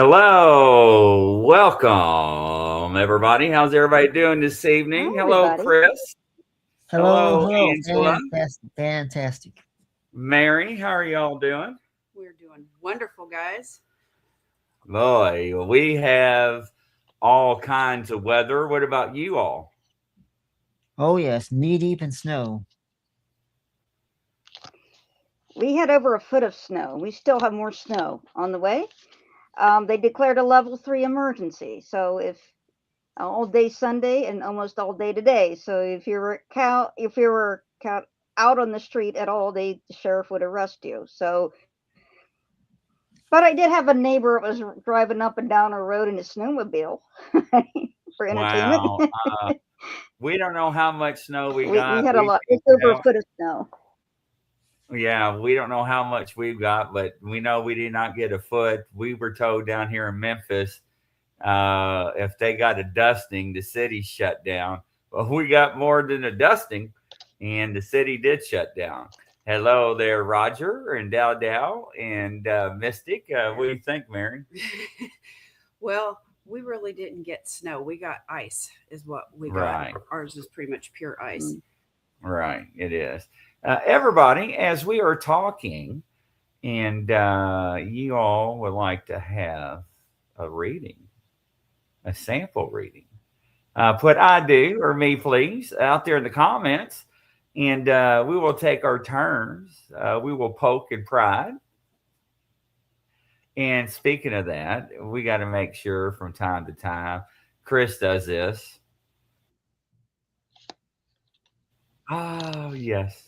Hello, welcome everybody. How's everybody doing this evening? Hi, Hello, everybody. Chris. Hello, Hello, hello. Angela. Fantastic. Mary, how are y'all doing? We're doing wonderful, guys. Boy, we have all kinds of weather. What about you all? Oh yes, knee deep in snow. We had over a foot of snow. We still have more snow on the way. They declared a level 3 emergency. So if all day Sunday and almost all day today. So if you were out on the street at all, the sheriff would arrest you. So, but I did have a neighbor that was driving up and down a road in a snowmobile for entertainment. Wow. We don't know how much snow we We got. had a We lot, think just over a about, foot of snow. yeah, we don't know how much we've got, but we know we did not get a foot. We were told down here in Memphis, if they got a dusting, the city shut down. Well, we got more than a dusting, and the city did shut down. Hello there, Roger and Dow Dow and Mystic. What do you think, Mary? Well, we really didn't get snow. We got ice, is what we got. Right, Ours is pretty much pure ice. right. It is. Everybody, as we are talking, and you all would like to have a reading, a sample reading. Put I do or me please out there in the comments, and we will take our turns. We will poke and prod. And speaking of that, we got to make sure from time to time, Chris does this. Oh, yes.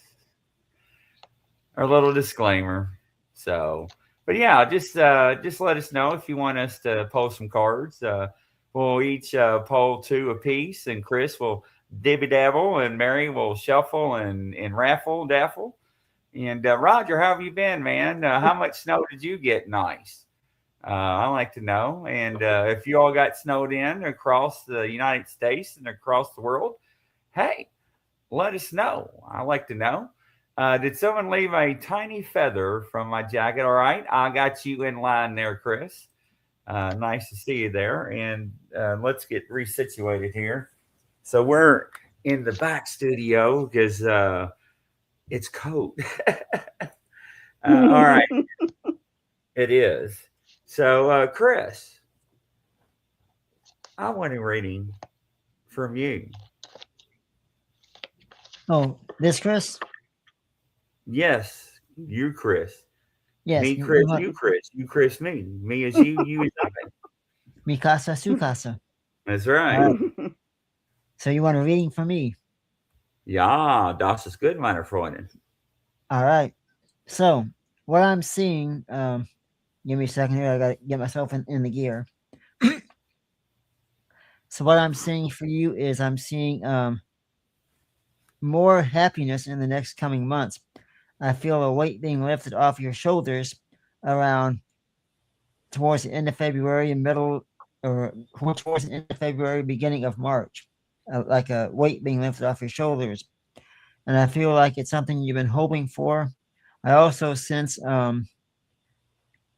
Our little disclaimer. So, but yeah, just let us know if you want us to pull some cards. We'll each pull two apiece, and Chris will dibby dabble, and Mary will shuffle and raffle daffle. And Roger, how have you been, man? How much snow did you get? Nice. I like to know. And if you all got snowed in across the United States and across the world, hey, let us know. I like to know. Did someone leave a tiny feather from my jacket? All right, I got you in line there, Chris. Nice to see you there. And let's get resituated here. So we're in the back studio because it's cold. All right, it is. So, Chris, I want a reading from you. Oh, this Chris? Yes, you, Chris. Yes, Me, Chris, you, Chris. You, Chris, me. Me is you is I. mi casa, su casa. That's All right. right. So you want a reading from me? Ja, das ist gut, meine Freundin. All right. So what I'm seeing, give me a second here. I gotta get myself in the gear. So what I'm seeing for you is I'm seeing more happiness in the next coming months. I feel a weight being lifted off your shoulders around towards the end of February and middle, or towards the end of February, beginning of March, like a weight being lifted off your shoulders. And I feel like it's something you've been hoping for. I also sense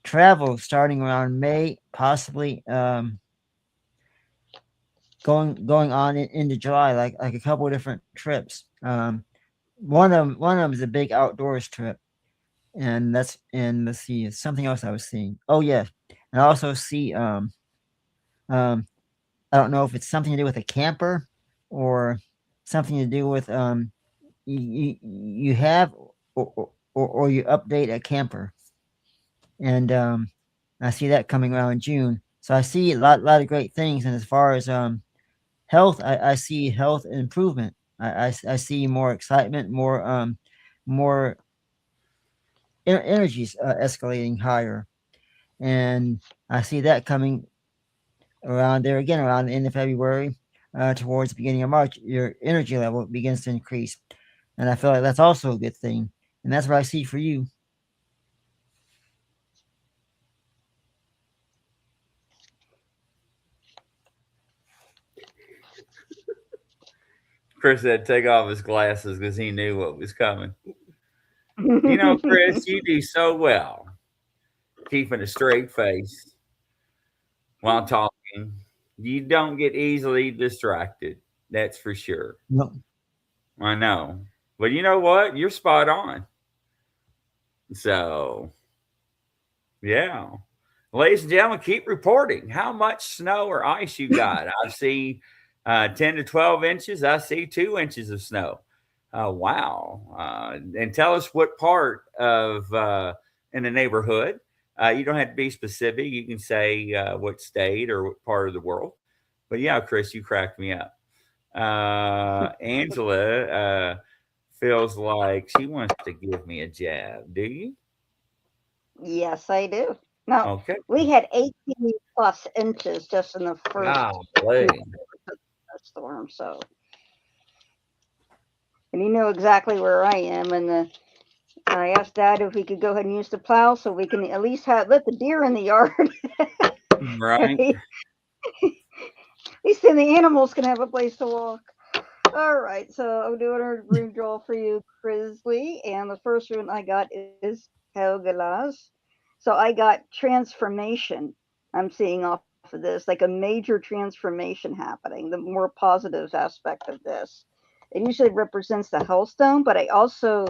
travel starting around May, possibly going on into July, like a couple of different trips. One of them is a big outdoors trip, and let's see, something else I was seeing. Oh yeah, and I also see um I don't know if it's something to do with a camper or something to do with you have or you update a camper, and I see that coming around June. So I see a lot of great things, and as far as health, I see health improvement. I see more excitement, more energies escalating higher, and I see that coming around there again around the end of February, towards the beginning of March. Your energy level begins to increase, and I feel like that's also a good thing, and that's what I see for you. Chris had to take off his glasses because he knew what was coming. You know, Chris, you do so well keeping a straight face while talking. You don't get easily distracted. That's for sure. No. I know. But you know what? You're spot on. So, yeah. Ladies and gentlemen, keep reporting how much snow or ice you got. I see 10 to 12 inches. I see 2 inches of snow. Wow. And tell us what part of in the neighborhood. You don't have to be specific. You can say what state or what part of the world. But yeah, Chris, you cracked me up. Angela feels like she wants to give me a jab. Do you? Yes, I do. Now, Okay. we had 18 plus inches just in the first 2 Golly. hours of the storm. So, and you know exactly where I am. And I asked Dad if we could go ahead and use the plow so we can at least let the deer in the yard. Right. At least then the animals can have a place to walk. All right, so I'm doing a rune draw for you, Grizzly, and the first rune I got is Helgelas. So I got transformation. I'm seeing off of this, like a major transformation happening, the more positive aspect of this. It usually represents the Hellstone, but I also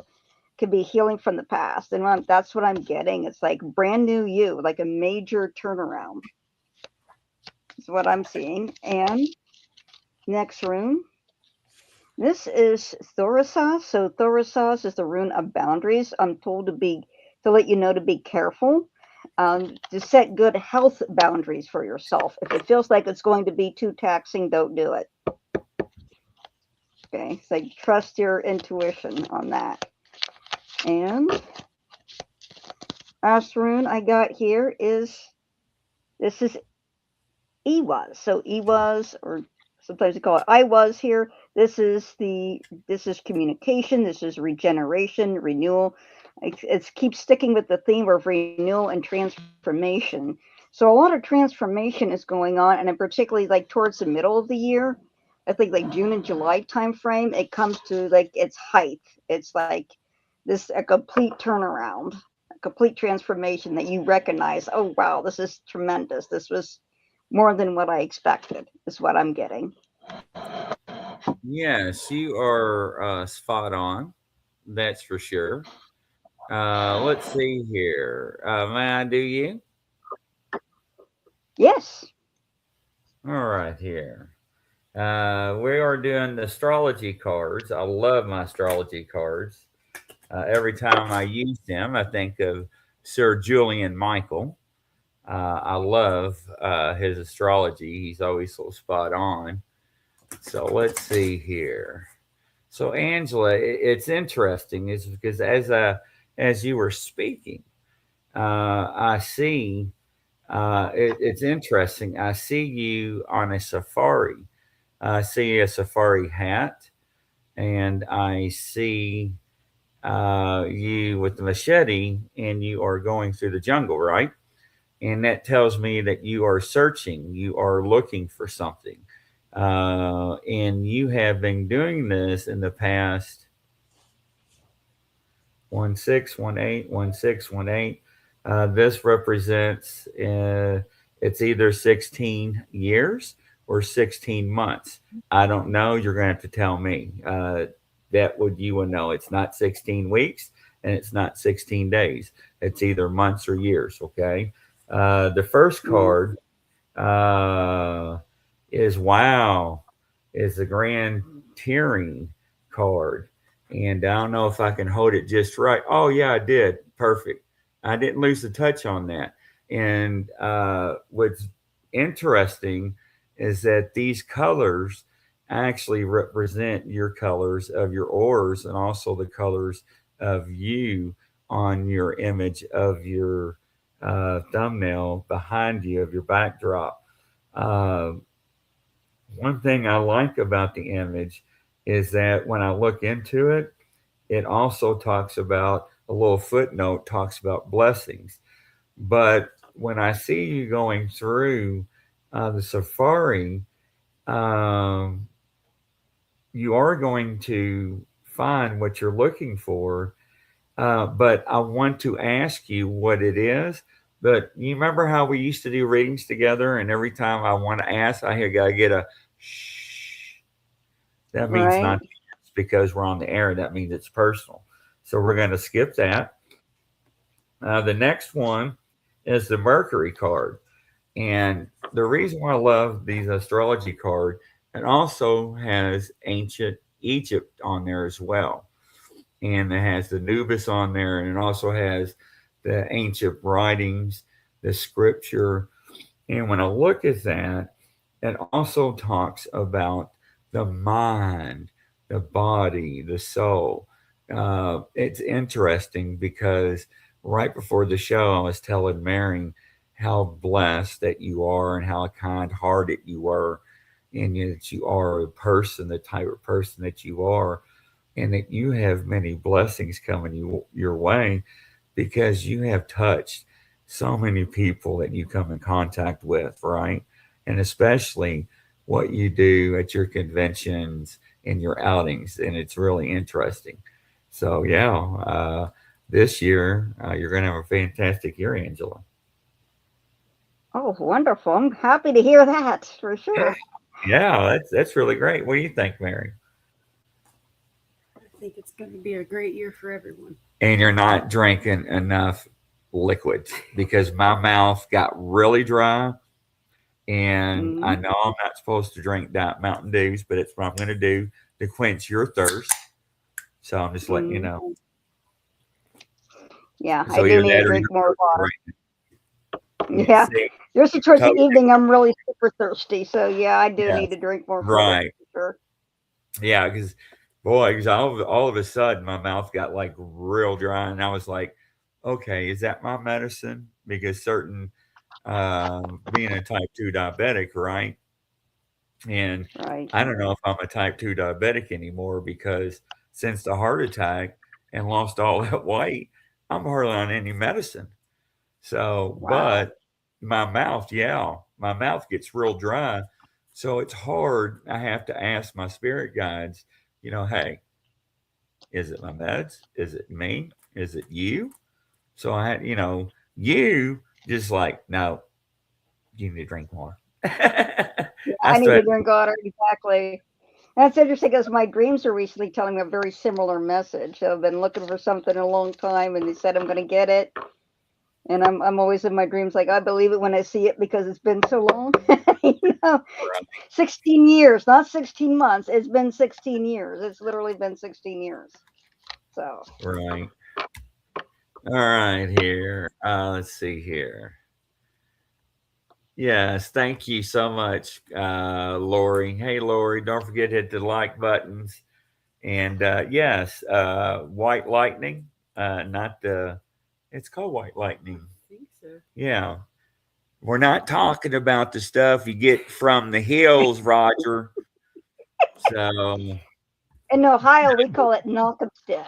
could be healing from the past. And that's what I'm getting. It's like brand new you, like a major turnaround. Is what I'm seeing. And next rune. This is Thorisas. So Thorisas is the rune of boundaries. I'm told to let you know to be careful, to set good health boundaries for yourself. If it feels like it's going to be too taxing, don't do it. Okay, so trust your intuition on that. And last rune I got here is this is Iwas. So Iwas, or sometimes they call it I was here. This is communication. This is regeneration, renewal. It keeps sticking with the theme of renewal and transformation. So a lot of transformation is going on, and particularly like towards the middle of the year, I think like June and July timeframe, it comes to like its height. It's like a complete turnaround, a complete transformation that you recognize. Oh wow, this is tremendous. This was more than what I expected. Is what I'm getting. Yes, you are spot on. That's for sure. Let's see here. May I do you? Yes. All right, here. We are doing the astrology cards. I love my astrology cards. Every time I use them, I think of Sir Julian Michael. I love his astrology. He's always so spot on. So let's see here. So Angela, it's interesting is because as you were speaking, I see it's interesting. I see you on a safari. I see a safari hat, and I see you with the machete, and you are going through the jungle, right? And that tells me that you are searching, you are looking for something. And you have been doing this in the past 1618. This represents it's either 16 years or 16 months. I don't know. You're going to have to tell me. That would you would know. It's not 16 weeks and it's not 16 days. It's either months or years. Okay. The first card uh, is wow, is the Grand Tearing card. And I don't know if I can hold it just right. Oh, yeah, I did. Perfect. I didn't lose the touch on that. And what's interesting is that these colors actually represent your colors of your ores and also the colors of you on your image of your thumbnail behind you of your backdrop. Uh, One thing I like about the image is that when I look into it, it also talks about a little footnote talks about blessings. But when I see you going through the safari, um, you are going to find what you're looking for. But I want to ask you what it is But you remember how we used to do readings together, and every time I want to ask, I gotta get a shh. That means Right. not to ask because we're on the air. That means it's personal. So we're going to skip that. The next one is the Mercury card. And the reason why I love these astrology cards, it also has ancient Egypt on there as well. And it has the Nubis on there, and it also has the ancient writings, the scripture. And when I look at that, it also talks about the mind, the body, the soul. It's interesting because right before the show, I was telling Mary how blessed that you are and how kind hearted you are, and that you are a person, the type of person that you are, and that you have many blessings coming your way because you have touched so many people that you come in contact with, right? And especially what you do at your conventions and your outings, and it's really interesting. So yeah, this year you're going to have a fantastic year, Angela. Oh, wonderful. I'm happy to hear that for sure. Yeah, that's really great. What do you think, Mary? I think it's going to be a great year for everyone. And you're not drinking enough liquids because my mouth got really dry. And I Mhm. know I'm not supposed to drink Diet Mountain Dews, but it's what I'm going to do to quench your thirst. So I'm just letting you Mhm. know. Yeah, I So do either need to that or drink you're more thirsty water. right now. Yeah, Yeah. see, Usually towards the totally. evening, I'm really super thirsty. So yeah, I do Yes, need to drink more fluid right. for sure. Yeah, because boy, because all of a sudden my mouth got like real dry, and I was like, okay, is that my medicine? Because being a type 2 diabetic, right? And Right. I don't know if I'm a type 2 diabetic anymore because since the heart attack and lost all that weight, I'm hardly on any medicine. So, Wow. but my mouth, yeah, my mouth gets real dry. So it's hard. I have to ask my spirit guides, hey, is it my meds? Is it me? Is it you? So I had, you just like, no, you need to drink more. Yeah, I I need to said, drink water. Exactly. That's interesting because my dreams are recently telling me a very similar message. So I've been looking for something a long time, and they said I'm going to get it. And I'm always in my dreams like I believe it when I see it because it's been so long. you know, 16 years, not 16 months. It's been 16 years. It's literally been 16 years. So right. All right, here. Let's see here. Yes, thank you so much, Lori. Hey, Lori, don't forget to hit the like buttons. And yes, White Lightning, not the, it's called White Lightning. I think so. Yeah. We're not talking about the stuff you get from the hills, Roger. So, in Ohio we call it knock 'em stiff.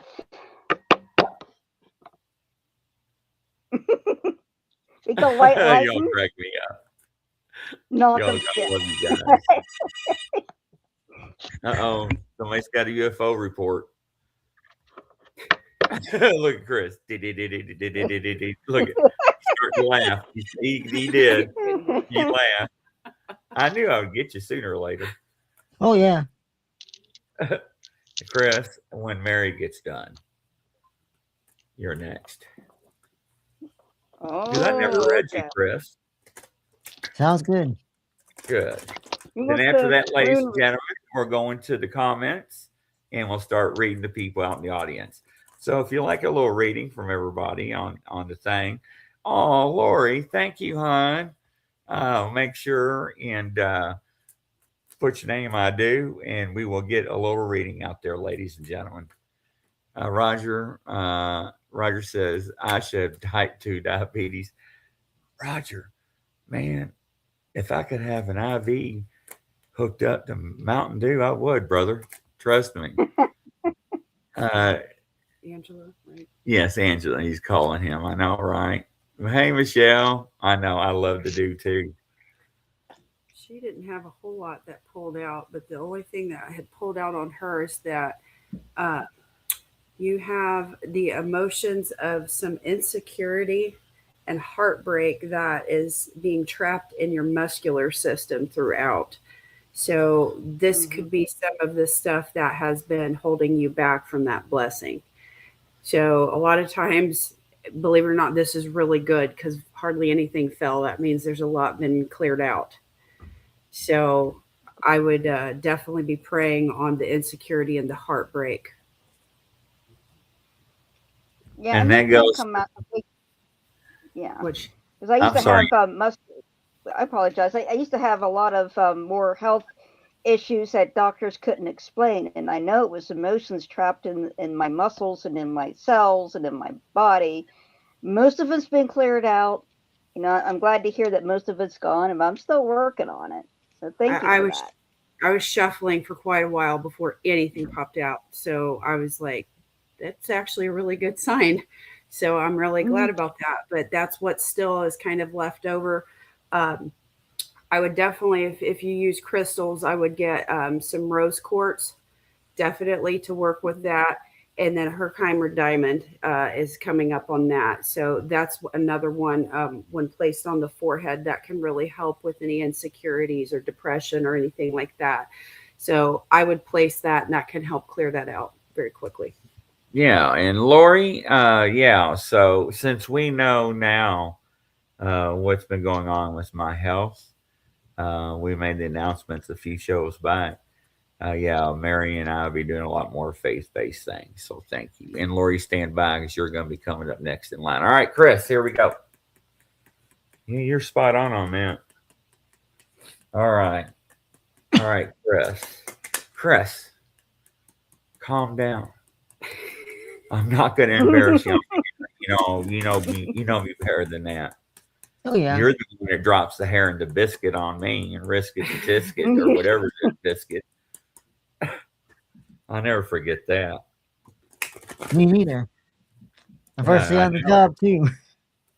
We call white y'all lightning crack me up. knock Y'all, 'em I stiff. love you guys. Uh-oh, somebody's got a UFO report. Look at Chris. Look at, starting to laugh. He did. He laughed. I knew I would get you sooner or later. Oh yeah. Chris, when Mary gets done, you're next. Because I never Oh, read you, okay. Chris. Sounds good. Good. You Then must after have that, ladies ruined. and gentlemen, we're going to the comments and we'll start reading the people out in the audience. So if you like a little reading from everybody on the thing, oh Lori, thank you, hon. Make sure and put your name I do, and we will get a little reading out there, ladies and gentlemen. Roger says I should have type 2 diabetes. Roger, man, if I could have an IV hooked up to Mountain Dew, I would, brother. Trust me. Uh, Angela, right? yes, Angela, he's calling him. I know, right? Hey, Michelle. I know. I love to do too. She didn't have a whole lot that pulled out, but the only thing that I had pulled out on her is that uh, you have the emotions of some insecurity and heartbreak that is being trapped in your muscular system throughout. So this Mm-hmm. could be some of the stuff that has been holding you back from that blessing. So a lot of times, believe it or not, this is really good because hardly anything fell. That means there's a lot been cleared out. So I would definitely be praying on the insecurity and the heartbreak. Yeah, And and that that can goes. come out. Yeah, Which because I used I'm to sorry. have I apologize. I used to have a lot of more health issues that doctors couldn't explain, and I know it was emotions trapped in my muscles and in my cells and in my body. Most of it's been cleared out. You know, I'm glad to hear that most of it's gone, and I'm still working on it. So thank you I for was that. I was shuffling for quite a while before anything popped out. So I was like, that's actually a really good sign. So I'm really glad Mhm. about that. But that's what still is kind of left over. Um, I would definitely, if you use crystals, I would get some rose quartz definitely to work with that. And then Herkimer diamond is coming up on that. So that's another one when placed on the forehead that can really help with any insecurities or depression or anything like that. So I would place that and that can help clear that out very quickly. Yeah, and Lori, yeah. So since we know now what's been going on with my health, we made the announcements a few shows back. Yeah, Mary and I will be doing a lot more faith-based things. So thank you. And Lori, stand by because you're going to be coming up next in line. All right, Chris, here we go. Yeah, you're spot on that. All right. All right, Chris. Chris, calm down. I'm not going to embarrass you. You know me better than that. Oh yeah. You're the one that drops the hair and the biscuit on me and risk it to tisket or whatever it is, biscuit. I'll never forget that. Me neither. My first day I on the job too.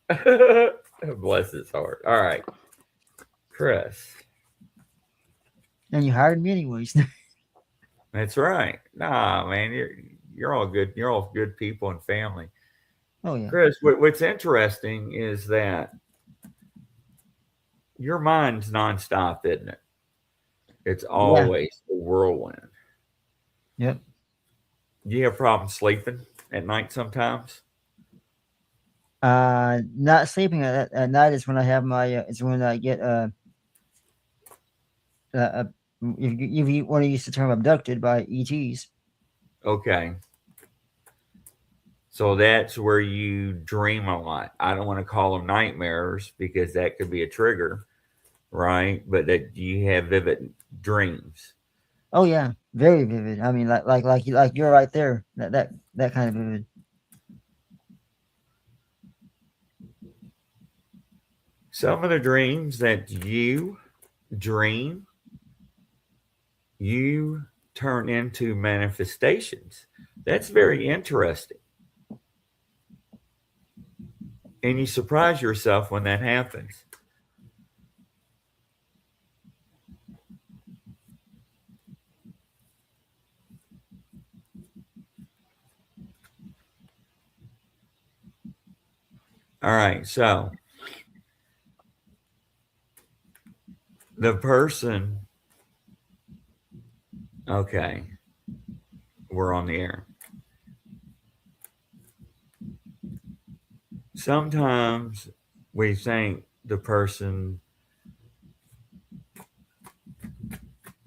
know. Bless his heart. All right, Chris. And you hired me anyways. That's right. Nah, man, you're all good. You're all good people and family. Oh yeah. Chris, what's interesting is that your mind's nonstop, isn't it? It's Yeah. always a whirlwind. Yep. Do you have problems sleeping at night sometimes? Not sleeping at night is when I have my. Is when I get uh if you want to use the term abducted by ETs. Okay. So that's where you dream a lot. I don't want to call them nightmares because that could be a trigger, right? But that you have vivid dreams. Oh yeah, very vivid. I mean, like you're right there. That kind of vivid. Some of the dreams that you dream, you turn into manifestations. That's very interesting. And you surprise yourself when that happens. All right. So the person, okay, we're on the air. Sometimes we think the person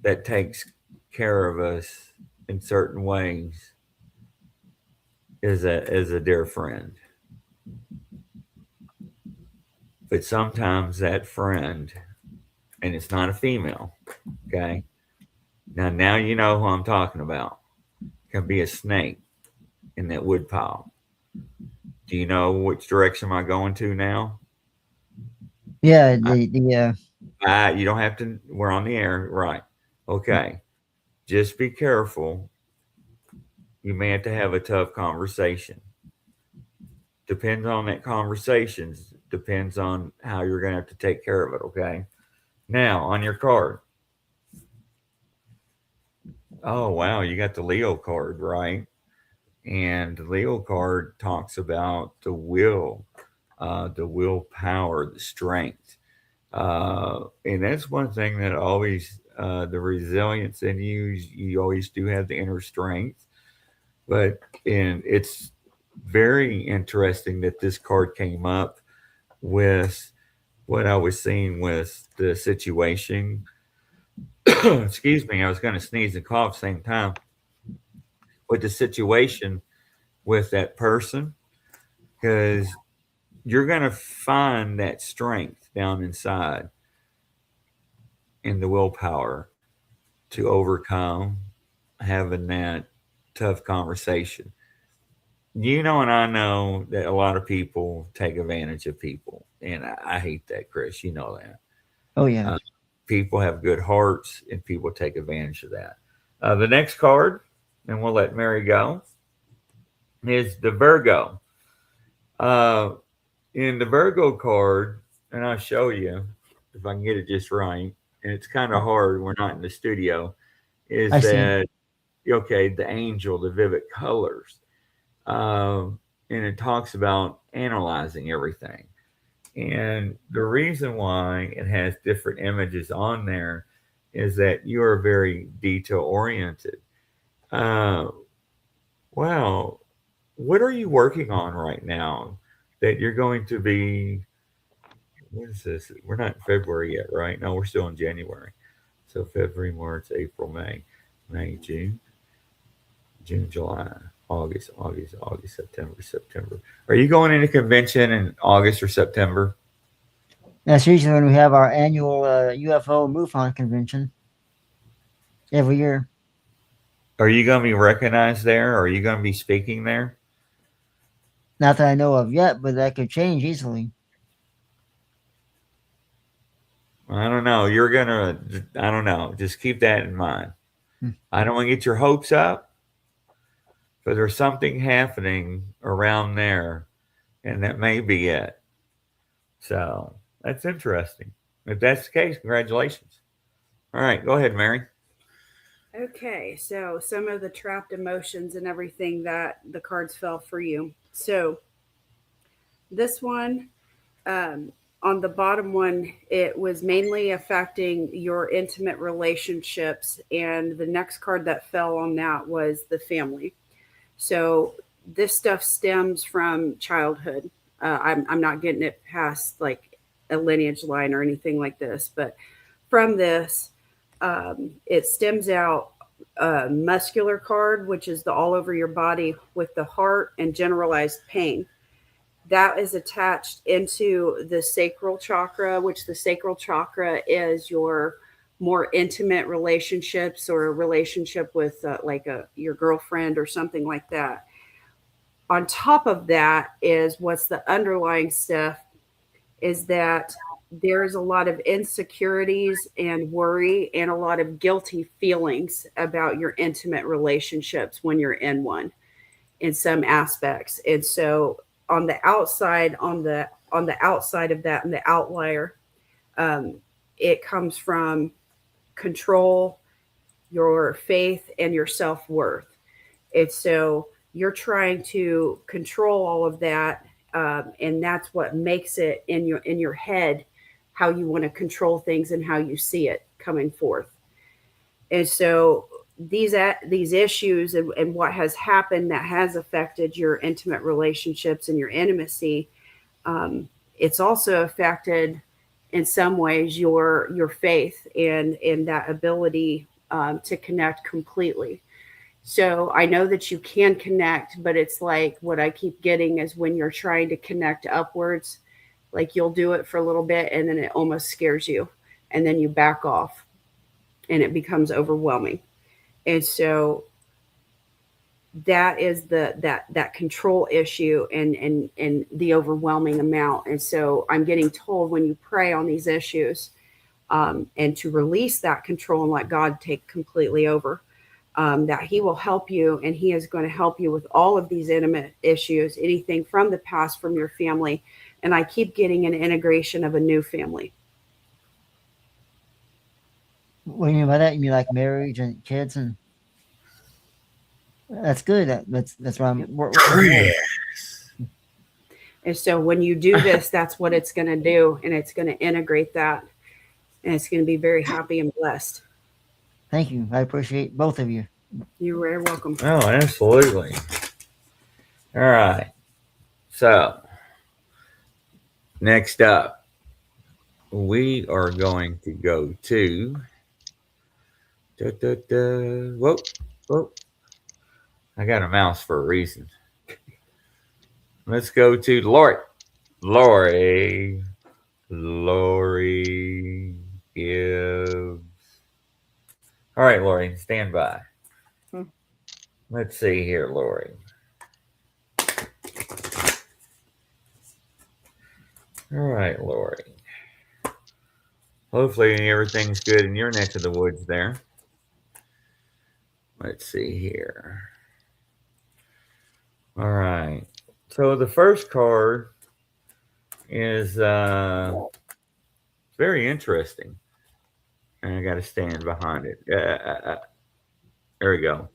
that takes care of us in certain ways is a dear friend. But sometimes that friend, and it's not a female, okay? Now you know who I'm talking about. Can be a snake in that wood pile. Do you know which direction am I going to now? Yeah. I, The you don't have to. We're on the air, right? Okay. Just be careful. You may have to have a tough conversation. Depends on that conversation. Depends on how you're going to have to take care of it. Okay. Now on your card. Oh wow, you got the Leo card, right? And the Leo card talks about the will the willpower, the strength. And that's one thing that always, the resilience in you, you always do have the inner strength. But, and it's very interesting that this card came up with what I was seeing with the situation. Excuse me, I was going to sneeze and cough at the same time. With the situation with that person, because you're going to find that strength down inside and the willpower to overcome having that tough conversation. You know, and I know that a lot of people take advantage of people, and I hate that, Chris. You know that. Oh yeah. People have good hearts, and people take advantage of that. The next card, and we'll let Mary go, is the Virgo. Uh, in the Virgo card, and I'll show you if I can get it just right, and it's kind of hard. We're not in the studio. Is I see. that okay? The angel, the vivid colors, and it talks about analyzing everything. And the reason why it has different images on there is that you are very detail oriented. Uh, well, what are you working on right now that you're going to be? What is this? We're not in February yet, right? No, we're still in January. So February, March, April, May, June, July, August, September. Are you going into convention in August or September? That's usually when we have our annual UFO MUFON convention every year. Are you going to be recognized there? Or are you going to be speaking there? Not that I know of yet, but that could change easily. I don't know. I don't know. Just keep that in mind. Hmm. I don't want to get your hopes up, but there's something happening around there, and that may be it. So that's interesting. If that's the case, congratulations. All right, go ahead, Mary. Okay, so some of the trapped emotions and everything that the cards fell for you. So this one, on the bottom one, it was mainly affecting your intimate relationships, and the next card that fell on that was the family. So this stuff stems from childhood. I'm not getting it past like a lineage line or anything like this, but from this, it stems out a muscular card, which is the all over your body with the heart and generalized pain. That is attached into the sacral chakra, which the sacral chakra is your more intimate relationships or a relationship with your girlfriend or something like that. On top of that is what's the underlying stuff is that there's a lot of insecurities and worry and a lot of guilty feelings about your intimate relationships when you're in one in some aspects. And so on the outside, on the outside of that and the outlier, um, it comes from control, your faith, and your self-worth. It's so you're trying to control all of that, and that's what makes it in your head how you want to control things and how you see it coming forth. And so these issues and what has happened that has affected your intimate relationships and your intimacy, it's also affected in some ways your faith and that ability to connect completely. So I know that you can connect, but it's like what I keep getting is when you're trying to connect upwards, like you'll do it for a little bit and then it almost scares you and then you back off and it becomes overwhelming. And so that is that control issue and the overwhelming amount. And so I'm getting told when you pray on these issues, and to release that control and let God take completely over, that he will help you and he is going to help you with all of these intimate issues, anything from the past, from your family. And I keep getting an integration of a new family. What do you mean by that? You mean like marriage and kids, and that's good. That's what I'm. And so when you do this, that's what it's going to do. And it's going to integrate that. And it's going to be very happy and blessed. Thank you. I appreciate both of you. You're very welcome. Oh, absolutely. All right. So, next up, we are going to go to. Whoa, whoa. I got a mouse for a reason. Let's go to Lori. Lori gives. All right, Lori, stand by. Hmm. Let's see here, Lori. All right, Lori. Hopefully everything's good in your neck of the woods there. Let's see here. All right. So the first card is very interesting. And I got to stand behind it. There we go.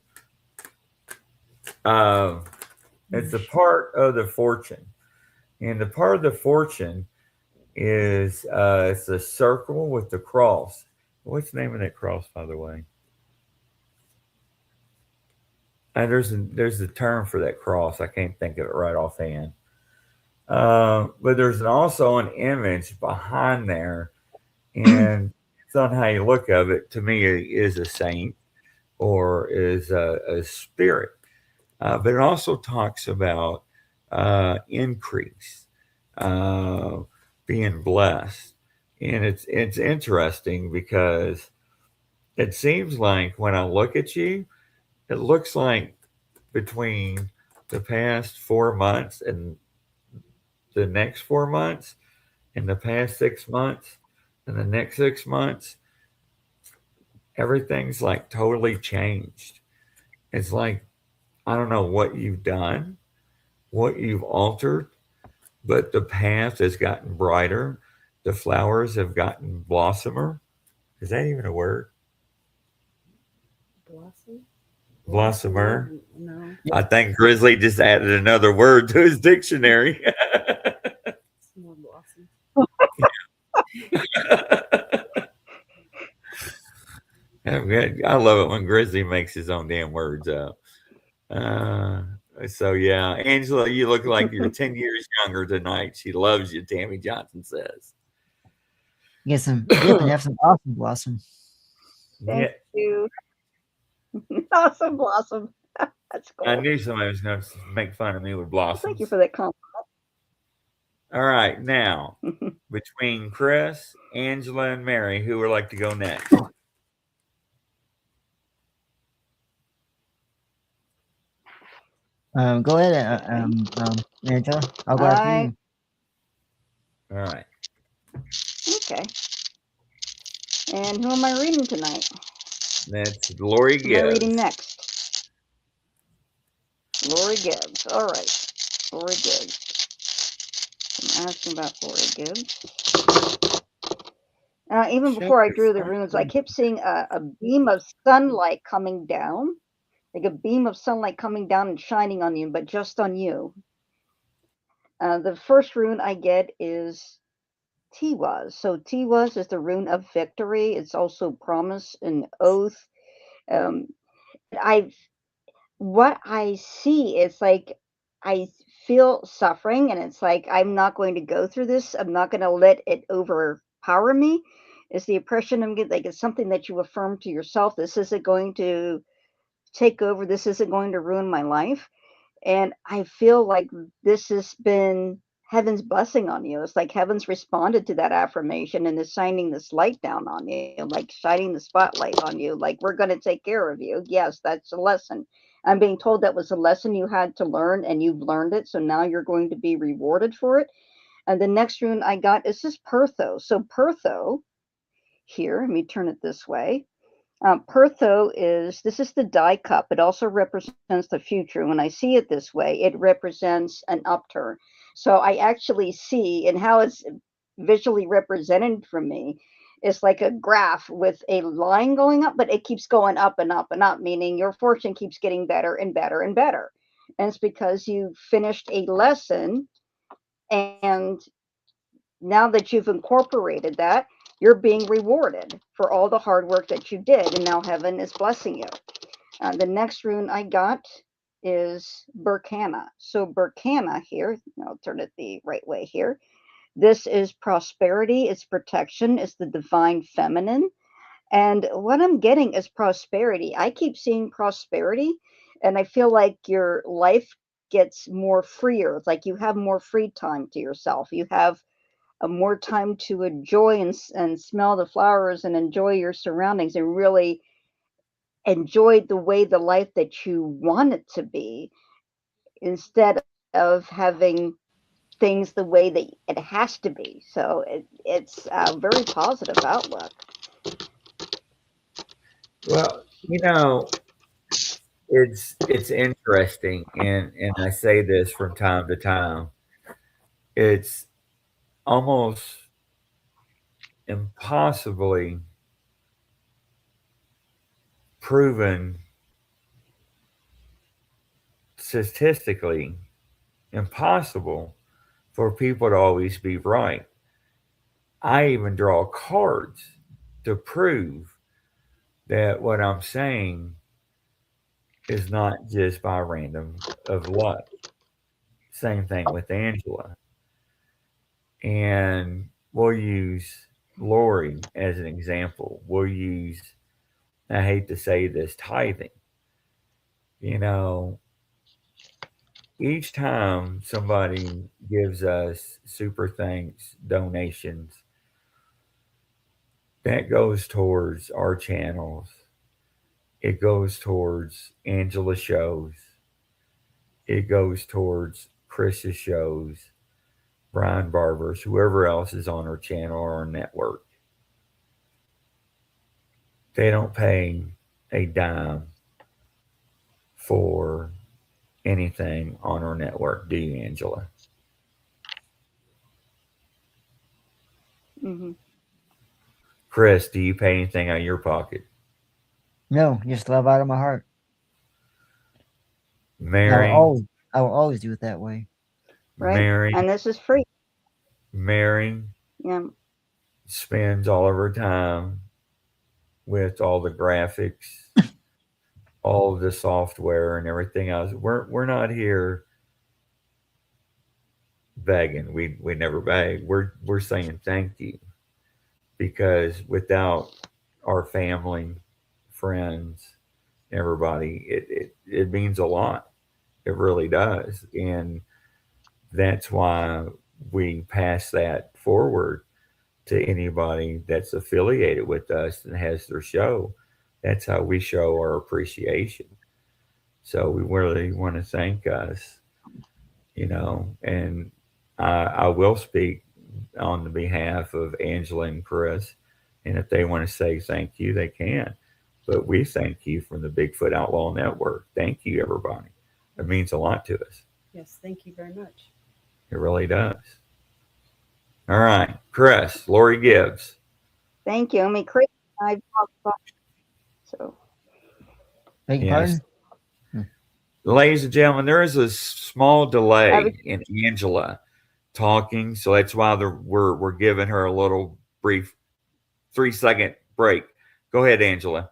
It's a part of the fortune. And the part of the fortune is it's a circle with the cross. What's the name of that cross, by the way? There's a term for that cross. I can't think of it right offhand. But there's also an image behind there, and it's on how you look of it. To me, it is a saint or is a spirit. But it also talks about increase, being blessed, and it's interesting because it seems like when I look at you, it looks like between the past 4 months and the next 4 months, and the past 6 months, and the next 6 months, everything's like totally changed. It's like I don't know what you've done, what you've altered, but the path has gotten brighter. The flowers have gotten blossomer. Is that even a word? Blossom? Blossomer. No. I think Grizzly just added another word to his dictionary. It's more blossom. I love it when Grizzly makes his own damn words up. Uh, so yeah, Angela, you look like you're 10 years younger tonight. She loves you, Tammy Johnson says. Get and have some awesome blossom. Thank Yeah, you. Awesome blossom. That's cool. I knew somebody was going to make fun of me with blossoms. Thank you for that compliment. All right, now between Chris, Angela, and Mary, who would like to go next? Go ahead, Angela. I'll go after you. All right. Okay. And who am I reading tonight? That's Lori Who am I reading Gibbs. next? Lori Gibbs. All right. Lori Gibbs. I'm asking about Lori Gibbs. Even before I drew the runes, I kept seeing a beam of sunlight coming down, like a beam of sunlight coming down and shining on you, but just on you. The first rune I get is Tiwaz. So Tiwaz is the rune of victory. It's also promise and oath. Um, what I see is like I feel suffering, and it's like I'm not going to go through this. I'm not going to let it overpower me. It's the oppression I'm getting. Like it's something that you affirm to yourself. This isn't going to take over. This isn't going to ruin my life. And I feel like this has been heaven's blessing on you. It's like heaven's responded to that affirmation and is shining this light down on you, like shining the spotlight on you, like we're going to take care of you. Yes, that's a lesson. I'm being told that was a lesson you had to learn and you've learned it. So now you're going to be rewarded for it. And the next rune I got is this Pertho. So Pertho here, let me turn it this way. Pertho this is the die cup. It also represents the future. When I see it this way, it represents an upturn. So I actually see, and how it's visually represented for me, it's like a graph with a line going up, but it keeps going up and up and up, meaning your fortune keeps getting better and better and better. And it's because you finished a lesson And now that you've incorporated that, you're being rewarded for all the hard work that you did, and now heaven is blessing you. The next rune I got is Berkana. So Berkana here, I'll turn it the right way here. This is prosperity, it's protection, it's the divine feminine. And what I'm getting is prosperity. I keep seeing prosperity, and I feel like your life gets more freer. It's like you have more free time to yourself. You have more time to enjoy and smell the flowers and enjoy your surroundings and really enjoy the life that you want it to be, instead of having things the way that it has to be. So it's a very positive outlook. Well, it's interesting, and I say this from time to time. It's almost impossibly proven statistically impossible for people to always be right. I even draw cards to prove that what I'm saying is not just by random of luck. Same thing with Angela. And we'll use Lori as an example. We'll use, I hate to say this, tithing. You know, each time somebody gives us super thanks donations, that goes towards our channels. It goes towards Angela shows. It goes towards Chris's shows, Brian Barber's, whoever else is on our channel or our network. They don't pay a dime for anything on our network, do you, Angela? Hmm. Chris, do you pay anything out of your pocket? No, just love out of my heart. And Mary, I will always do it that way. Right? Mary, And this is free. Mary Yeah. spends all of her time with all the graphics, all of the software, and everything else. We're not here begging. We never beg. We're saying thank you, because without our family, friends, everybody, it means a lot. It really does, and that's why we pass that forward to anybody that's affiliated with us and has their show. That's how we show our appreciation. So we really want to thank us, and I will speak on the behalf of Angela and Chris. And if they want to say thank you, they can. But we thank you from the Bigfoot Outlaw Network. Thank you, everybody. It means a lot to us. Yes, thank you very much. It really does. All right, Chris, Lori Gibbs. Thank you. I mean, Chris and I talked about, so Beg your Yes. pardon? Hmm. Ladies and gentlemen, there is a small I was, delay in Angela talking, so that's why we're giving her a little brief 3-second break. Go ahead, Angela.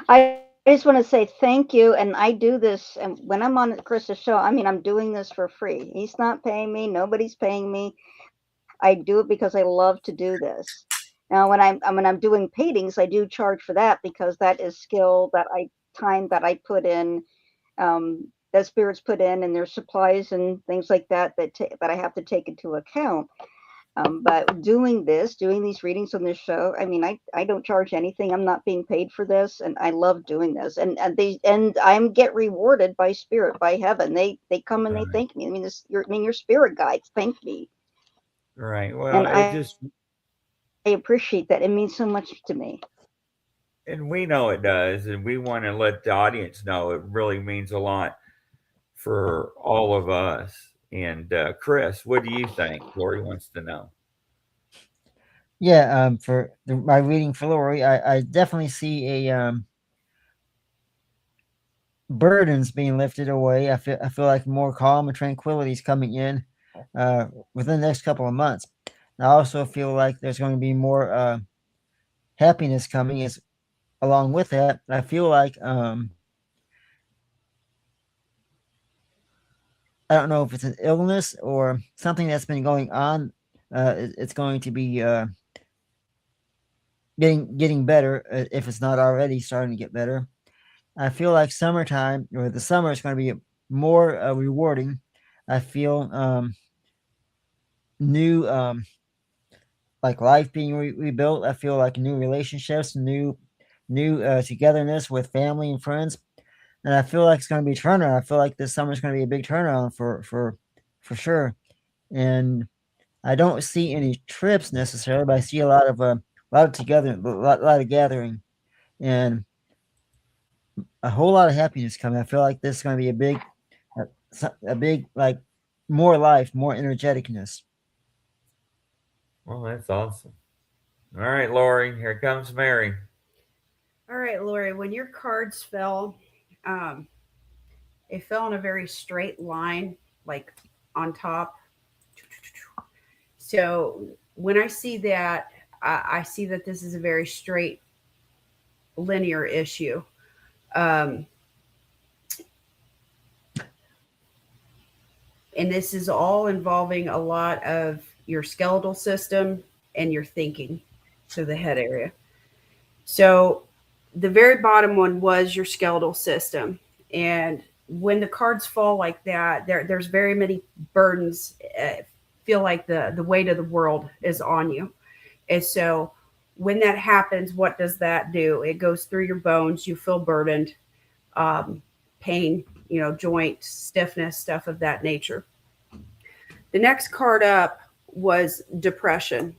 I just want to say thank you. And I do this, and when I'm on Chris's show, I mean, I'm doing this for free. He's not paying me. Nobody's paying me. I do it because I love to do this. Now, when I'm doing paintings, I do charge for that, because that is skill that time that I put in, that spirits put in, and there's supplies and things like that that I have to take into account. But doing these readings on this show, I mean, I don't charge anything. I'm not being paid for this, and I love doing this. And I'm get rewarded by spirit, by heaven. They come and All they right. thank me. I mean, your spirit guides thank me, All right. Well, and it I just, appreciate that. It means so much to me. and we know it does, and we want to let the audience know it really means a lot for all of us. And Chris, what do you think? Lori wants to know. Yeah, for my reading for Lori, I definitely see burdens being lifted away. I feel like more calm and tranquility is coming in within the next couple of months. And I also feel like there's going to be more happiness coming as along with that. I feel like I don't know if it's an illness or something that's been going on. It's going to be getting better if it's not already starting to get better. I feel like summertime or the summer is going to be more rewarding. I feel new like life being rebuilt. I feel like new relationships, new togetherness with family and friends, and I feel like it's going to be a turnaround. I feel like this summer is going to be a big turnaround for sure. And I don't see any trips necessarily, but I see a lot of together, lot of gathering, and a whole lot of happiness coming. I feel like this is going to be a big like more life, more energeticness. Well, that's awesome. All right, Lori, here comes Mary. All right, Lori, when your cards fell, it fell in a very straight line, like on top. So when I see that, I see that this is a very straight, linear issue. Um, and this is all involving a lot of your skeletal system and your thinking, so the head area. So the very bottom one was your skeletal system. And when the cards fall like that, there's very many burdens. Feel like the weight of the world is on you. And so when that happens, what does that do? It goes through your bones. You feel burdened, pain, joint stiffness, stuff of that nature. The next card up was depression.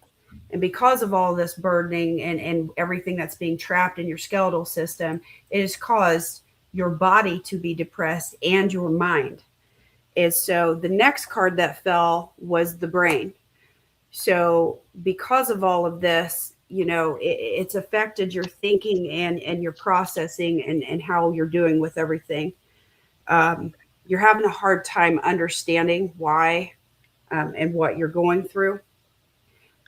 And because of all this burdening and everything that's being trapped in your skeletal system, it has caused your body to be depressed and your mind. And so the next card that fell was the brain. So because of all of this, it's affected your thinking and your processing and how you're doing with everything. You're having a hard time understanding why and what you're going through.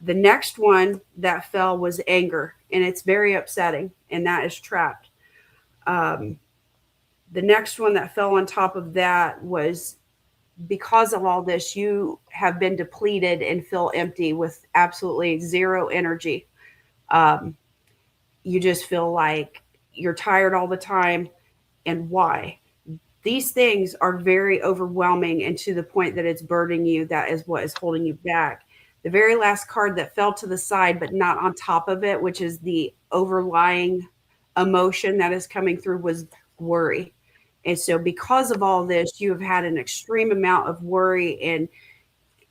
The next one that fell was anger, and it's very upsetting, and that is trapped. The next one that fell on top of that was because of all this, you have been depleted and feel empty with absolutely zero energy. You just feel like you're tired all the time. And why? These things are very overwhelming and to the point that it's burdening you. That is what is holding you back. The very last card that fell to the side, but not on top of it, which is the overlying emotion that is coming through, was worry. And so because of all this, you have had an extreme amount of worry, and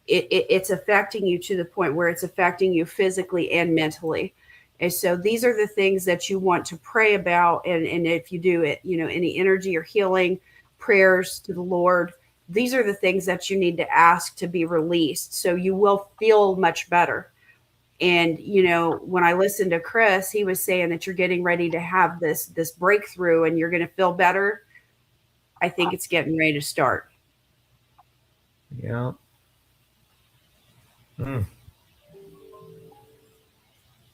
it's affecting you to the point where it's affecting you physically and mentally. And so these are the things that you want to pray about. And if you do it, any energy or healing prayers to the Lord, these are the things that you need to ask to be released. So you will feel much better. And, when I listened to Chris, he was saying that you're getting ready to have this breakthrough and you're going to feel better. I think it's getting ready to start. Yeah.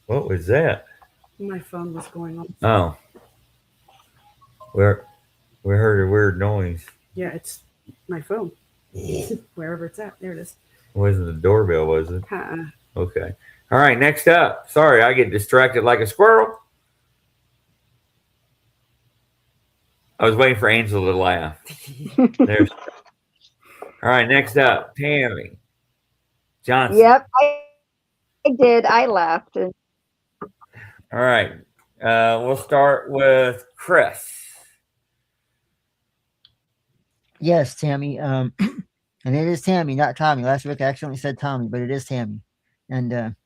What was that? My phone was going on. Oh. We heard a weird noise. Yeah, it's my phone. Wherever it's at. There it is. It wasn't the doorbell, was it? Uh-uh. Okay. All right, next up. Sorry, I get distracted like a squirrel. I was waiting for Angela to laugh. There's. All right, next up, Tammy Johnson. Yep, I did. I laughed. All right. We'll start with Chris. Yes, Tammy. And it is Tammy, not Tommy. Last week I accidentally said Tommy, but it is Tammy. And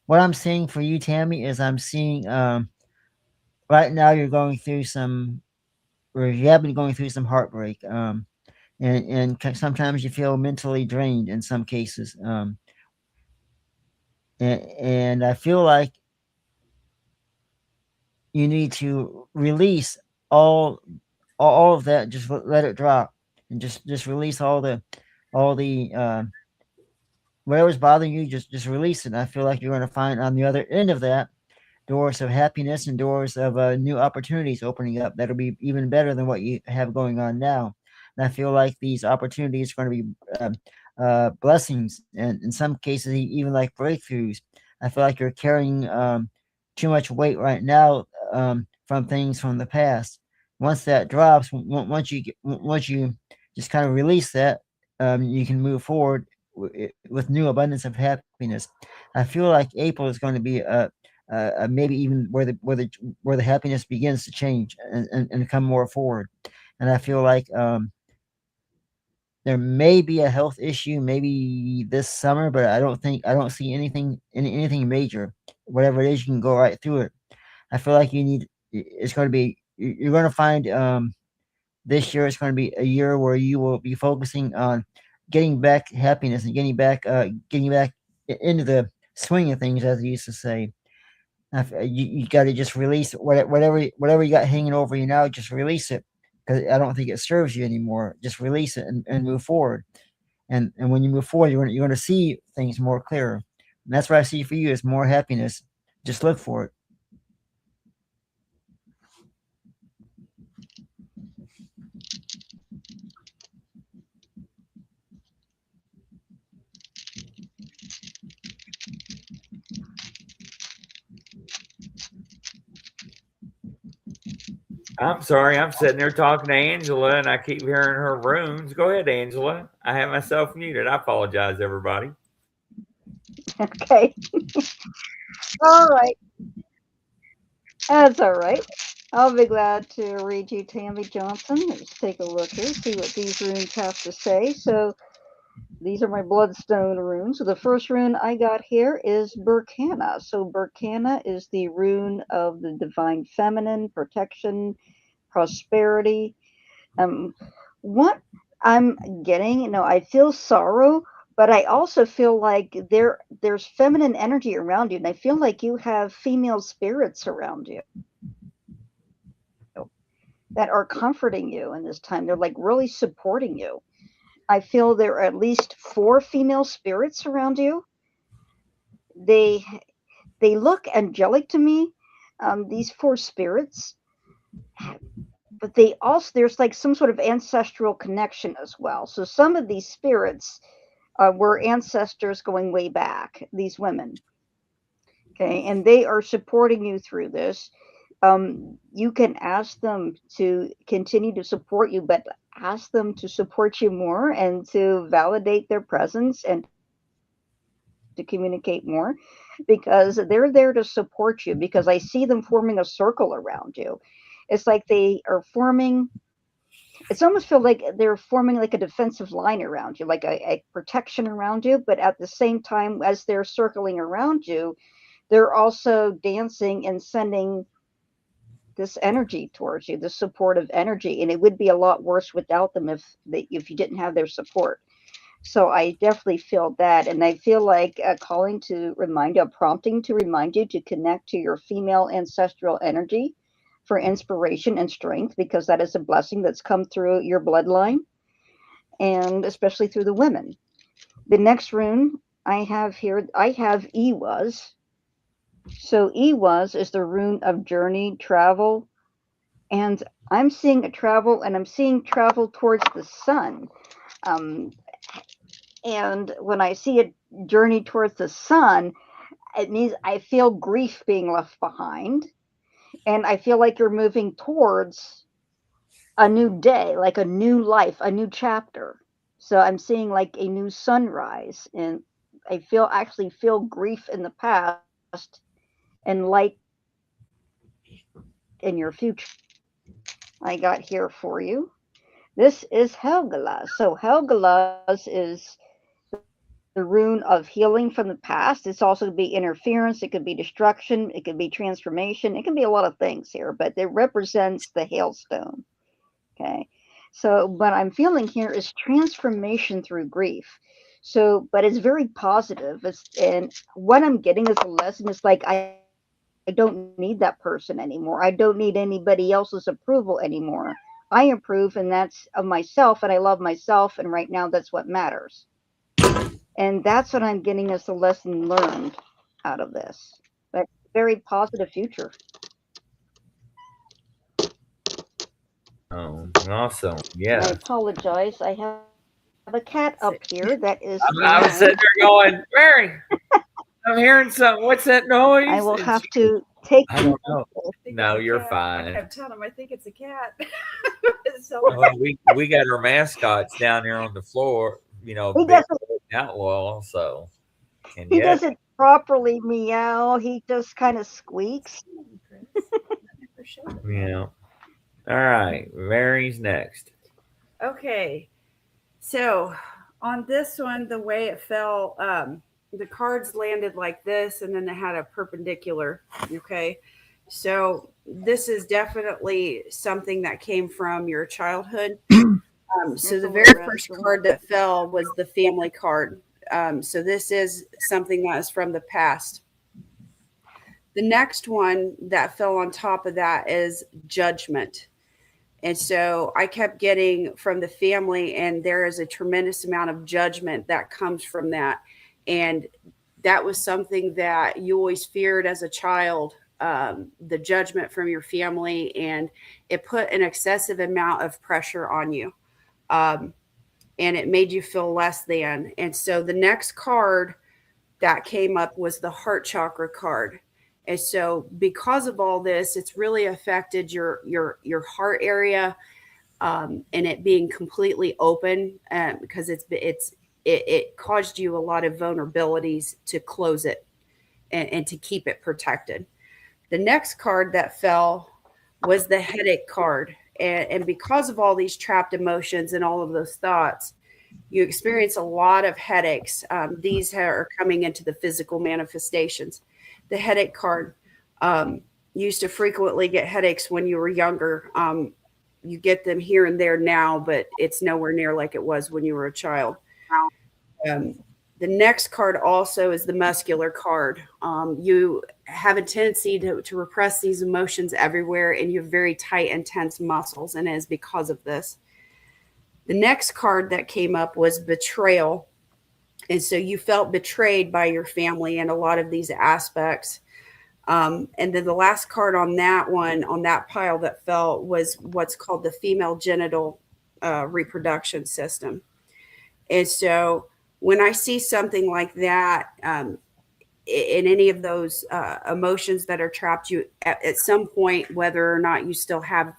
what I'm seeing for you, Tammy, is I'm seeing right now you're going through you have been going through some heartbreak. And sometimes you feel mentally drained in some cases. And I feel like you need to release all all of that. Just let it drop, and just release all the whatever's bothering you. Just release it. And I feel like you're going to find on the other end of that doors of happiness and doors of new opportunities opening up that'll be even better than what you have going on now. And I feel like these opportunities are going to be blessings, and in some cases, even like breakthroughs. I feel like you're carrying too much weight right now from things from the past. Once that drops, once you just kind of release that, you can move forward with new abundance of happiness. I feel like April is going to be maybe even where the happiness begins to change and come more forward. And I feel like there may be a health issue maybe this summer, but I don't see anything major. Whatever it is, you can go right through it. I feel like it's going to be you're going to find this year is going to be a year where you will be focusing on getting back happiness and getting back into the swing of things, as they used to say. You got to just release whatever you got hanging over you now. Just release it, because I don't think it serves you anymore. Just release it and move forward. And when you move forward, you're going to see things more clearer. And that's what I see for you is more happiness. Just look for it. I'm sorry, I'm sitting there talking to Angela and I keep hearing her runes. Go ahead, Angela. I have myself muted. I apologize, everybody. Okay. All right. That's all right. I'll be glad to read you Tammy Johnson. Let's take a look here, see what these runes have to say. So these are my bloodstone runes. So the first rune I got here is Burkana. So Burkana is the rune of the divine feminine, protection, prosperity. What I'm getting, I feel sorrow, but I also feel like there's feminine energy around you, and I feel like you have female spirits around you that are comforting you in this time. They're like really supporting you. I feel there are at least 4 female spirits around you. They they look angelic to me. These 4 spirits, but they also there's like some sort of ancestral connection as well. So some of these spirits were ancestors going way back. These women, okay, and they are supporting you through this. You can ask them to continue to support you, but ask them to support you more and to validate their presence and to communicate more, because they're there to support you, because I see them forming a circle around you. It's like they are forming, it's almost feel like they're forming like a defensive line around you, like a protection around you, but at the same time as they're circling around you, they're also dancing and sending this energy towards you, this supportive energy, and it would be a lot worse without them if you didn't have their support. So I definitely feel that, and I feel like calling to remind you, prompting to remind you to connect to your female ancestral energy for inspiration and strength, because that is a blessing that's come through your bloodline, and especially through the women. The next rune I have here, I have Ewas. So Ewas is the rune of journey, travel, and I'm seeing a travel, and I'm seeing travel towards the sun. Um, and when I see a journey towards the sun, it means I feel grief being left behind, and I feel like you're moving towards a new day, like a new life, a new chapter. So I'm seeing like a new sunrise, and I actually feel grief in the past and light in your future. I got here for you. This is Helgelas. So Helgelas is the rune of healing from the past. It's also could be interference. It could be destruction. It could be transformation. It can be a lot of things here, but it represents the hailstone. Okay. So what I'm feeling here is transformation through grief. So, but it's very positive. And what I'm getting as a lesson is like, I don't need that person anymore. I don't need anybody else's approval anymore. I approve, and that's of myself, and I love myself, and right now that's what matters. And that's what I'm getting as a lesson learned out of this. But very positive future. Oh, awesome. I Yeah. apologize. I have a cat up here that is. I was sitting there going, Mary, I'm hearing something. What's that noise? I will And have she- to take. I don't know. I think No, it's a you're cat. fine. I kept telling him I think it's a cat. So Well, we got our mascots down there on the floor, He big doesn't. outlaw. So, and He yet, doesn't properly meow. He just kind of squeaks. yeah. All right, Mary's next. Okay, so on this one, the way it fell, the cards landed like this, and then they had a perpendicular. Okay, so this is definitely something that came from your childhood. So the very first card that fell was the family card. So this is something that is from the past. The next one that fell on top of that is judgment. And so I kept getting from the family, and there is a tremendous amount of judgment that comes from that. And that was something that you always feared as a child, the judgment from your family, and it put an excessive amount of pressure on you. And it made you feel less than. And so the next card that came up was the heart chakra card. And so because of all this, it's really affected your heart area, and it being completely open, because it caused you a lot of vulnerabilities to close it and to keep it protected. The next card that fell was the headache card. And because of all these trapped emotions and all of those thoughts, you experience a lot of headaches. These are coming into the physical manifestations. The headache card, used to frequently get headaches when you were younger. You get them here and there now, but it's nowhere near like it was when you were a child. The next card also is the muscular card. You have a tendency to repress these emotions everywhere, and you have very tight and tense muscles, and it is because of this. The next card that came up was betrayal. And so you felt betrayed by your family in a lot of these aspects. And then the last card on that one, on that pile that fell, was what's called the female genital reproduction system. And so when I see something like that, in any of those emotions that are trapped, you at some point, whether or not you still have,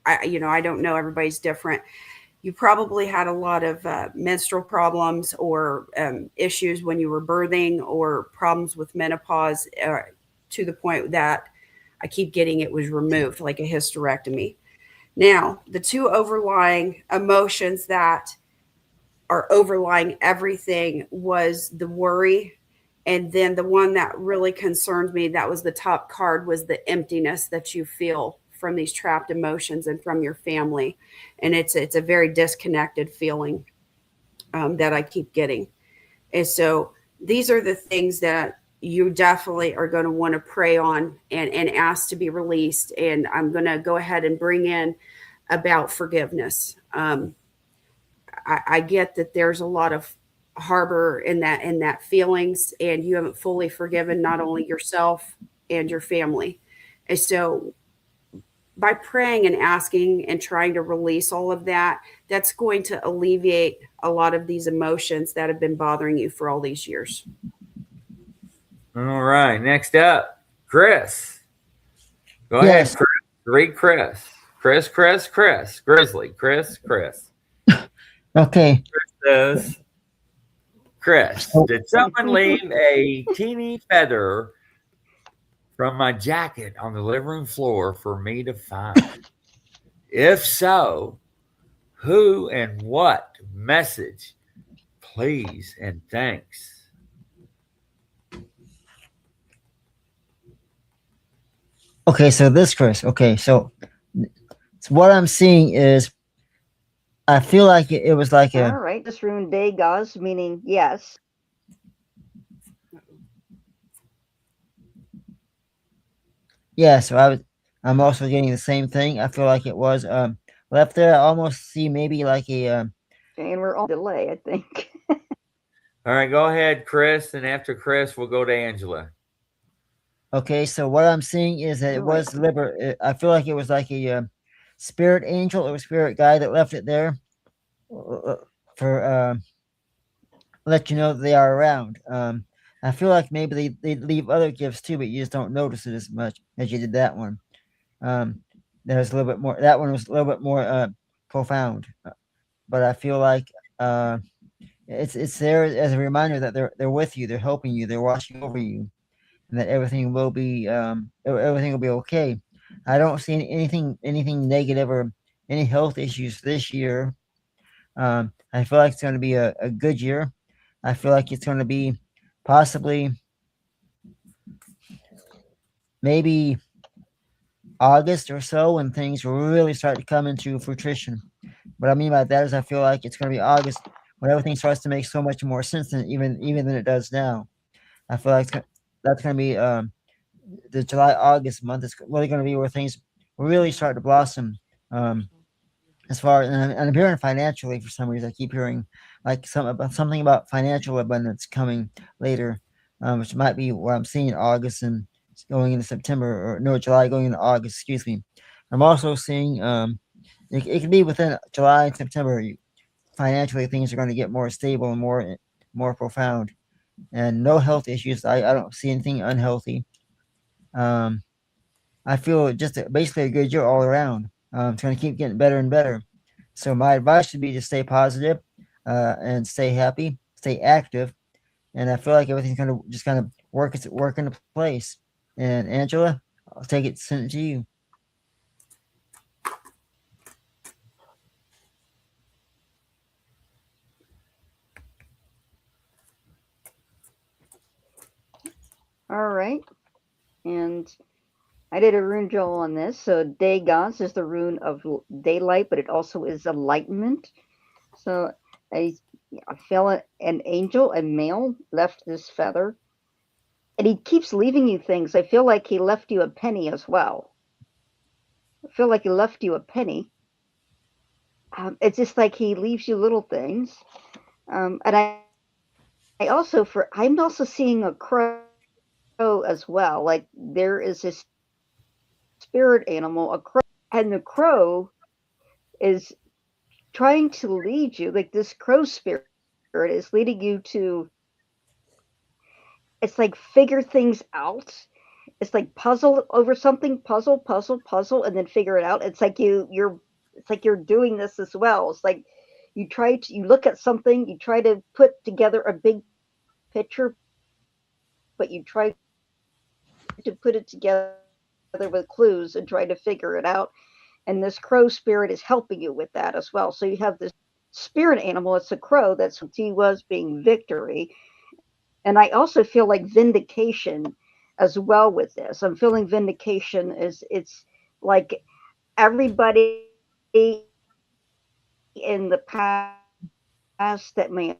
I don't know, everybody's different. You probably had a lot of menstrual problems or issues when you were birthing, or problems with menopause, to the point that I keep getting it was removed, like a hysterectomy. Now, the two overlying emotions that are overlying everything was the worry. And then the one that really concerned me, that was the top card, was the emptiness that you feel from these trapped emotions and from your family. And it's a very disconnected feeling that I keep getting. And so these are the things that you definitely are going to want to pray on and ask to be released. And I'm going to go ahead and bring in about forgiveness. I get that there's a lot of harbor in that feelings, and you haven't fully forgiven not only yourself and your family. And so by praying and asking and trying to release all of that, that's going to alleviate a lot of these emotions that have been bothering you for all these years. All right. Next up, Chris. Go Yes. ahead, Chris. Read Chris. Chris. Grizzly. Chris. Okay. Says, Chris, did someone leave a teeny feather from my jacket on the living room floor for me to find? If so, who and what? Message, please and thanks. Okay, so this, Chris. Okay, so what I'm seeing is, I feel like it was like All right. This rune Degas, meaning yes. Yeah, so I'm also getting the same thing. I feel like it was left there. I almost see maybe like a And we're all delay, I think. All right, go ahead, Chris, and after Chris, we'll go to Angela. okay. So what I'm seeing is that it You're right. was I feel like it was like a spirit angel or spirit guy that left it there for let you know that they are around. I feel like maybe they leave other gifts too, but you just don't notice it as much as you did that one. Um, there's a little bit more. That one was a little bit more profound, but I feel like uh, it's there as a reminder that they're with you, they're helping you, they're watching over you, and that everything will be okay. I don't see anything negative or any health issues this year. I feel like it's going to be a good year. I feel like it's going to be possibly maybe August or so when things really start to come into fruition. What I mean by that is I feel like it's going to be August when everything starts to make so much more sense than even than it does now. I feel like that's going to be the July August month is really going to be where things really start to blossom. Um, as far and I'm hearing financially for some reason I keep hearing like something about financial abundance coming later, which might be what I'm seeing in August and going into September or no July going into August. Excuse me. I'm also seeing it could be within July and September. Financially, things are going to get more stable and more profound, and no health issues. I don't see anything unhealthy. Um, I feel just basically a good year all around. It's going to keep getting better and better. So my advice should be to stay positive, and stay happy, stay active, and I feel like everything's going to just kind of work into place. And Angela, I'll send it to you. All right. And I did a rune joel on this. So day gods is the rune of daylight, but it also is enlightenment. So I, I feel an angel, a male, left this feather, and he keeps leaving you things. I feel like he left you a penny as well. I feel like he left you a penny. It's just like he leaves you little things. And I'm also seeing a crow as well. Like there is this spirit animal, a crow, and the crow is trying to lead you. Like this crow spirit is leading you to. It's like figure things out. It's like puzzle over something, puzzle, and then figure it out. It's like it's like you're doing this as well. It's like you look at something, you try to put together a big picture, but you try to put it together with clues and try to figure it out. And this crow spirit is helping you with that as well. So you have this spirit animal. It's a crow. That's what its specialty was, being victory. And I also feel like vindication as well with this. I'm feeling vindication is it's like everybody in the past that may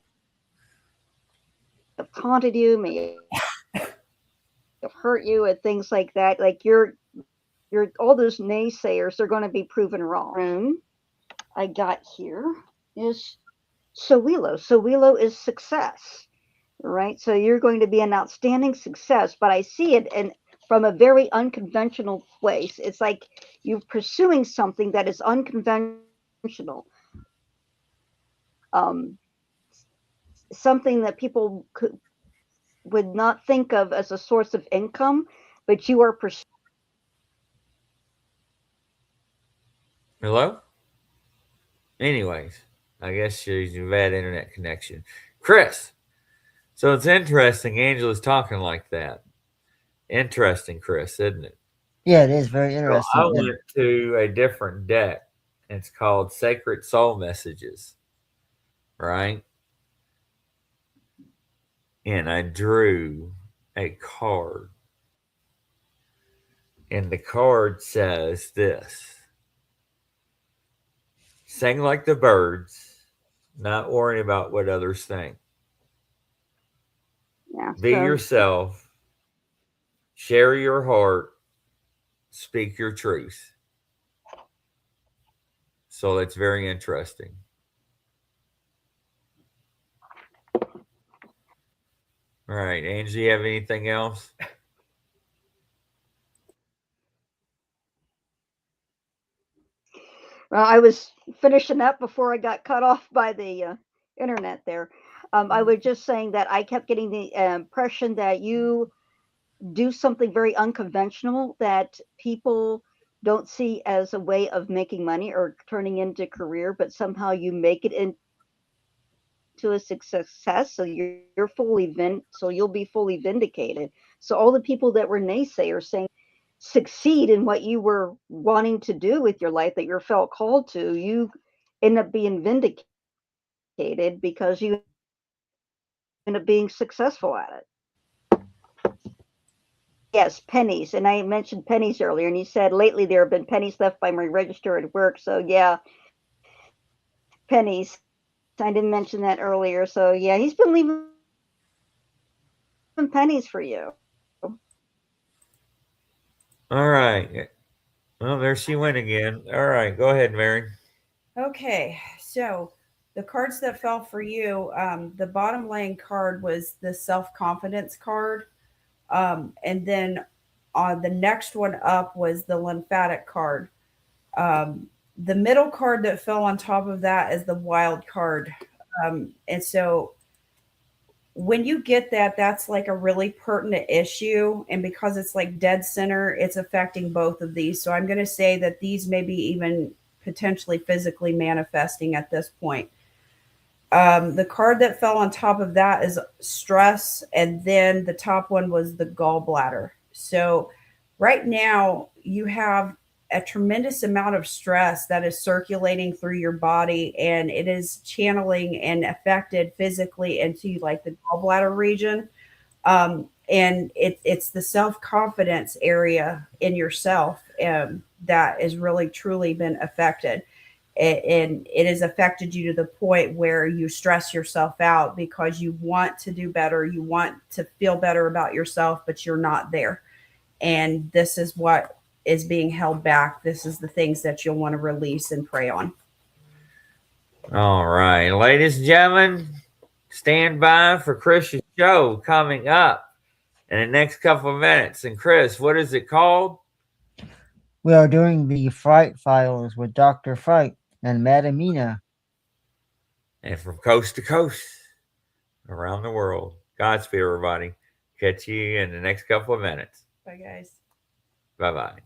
have taunted you, may have hurt you, and things like that. Like you're all those naysayers are going to be proven wrong. Rune I got here is Sowilo. Sowilo is success, right? So you're going to be an outstanding success, but I see it in from a very unconventional place. It's like you're pursuing something that is unconventional, um, something that people would not think of as a source of income, but you are pursuing it. Hello? Anyways, I guess she's a bad internet connection. Chris, so it's interesting Angela's talking like that. Interesting, Chris, isn't it? Yeah, it is very So I interesting. And went to a different deck. It's called Sacred Soul Messages, right? And I drew a card. And the card says this: sing like the birds, not worrying about what others think. Yeah. Be So yourself, share your heart, speak your truth. So that's very interesting. All right, Angie, you have anything else? Well, I was finishing up before I got cut off by the internet there. I was just saying that I kept getting the impression that you do something very unconventional that people don't see as a way of making money or turning into career, but somehow you make it into a success. So you're so you'll be fully vindicated. So all the people that were naysayers saying succeed in what you were wanting to do with your life that you felt called to, you end up being vindicated because you end up being successful at it. Yes, pennies. And I mentioned pennies earlier, and you said lately there have been pennies left by my register at work. So yeah, pennies. I didn't mention that earlier. So yeah, he's been leaving pennies for you. All right. Well, there she went again. All right, go ahead, Mary. Okay, so the cards that fell for you, the bottom laying card was the self confidence card. And then the next one up was the lymphatic card. The middle card that fell on top of that is the wild card. And so when you get that, that's like a really pertinent issue. And because it's like dead center, it's affecting both of these. So I'm going to say that these may be even potentially physically manifesting at this point. The card that fell on top of that is stress. And then the top one was the gallbladder. So right now you have a tremendous amount of stress that is circulating through your body, and it is channeling and affected physically into like the gallbladder region. And it's the self-confidence area in yourself that has really truly been affected. And it has affected you to the point where you stress yourself out because you want to do better, you want to feel better about yourself, but you're not there. And this is what is being held back. This is the things that you'll want to release and pray on. All right, ladies and gentlemen, stand by for Chris's show coming up in the next couple of minutes. And Chris, what is it called? We are doing the Fright Files with Dr. Fright and Madam Mina. And from coast to coast around the world. Godspeed, everybody. Catch you in the next couple of minutes. Bye, guys. Bye-bye.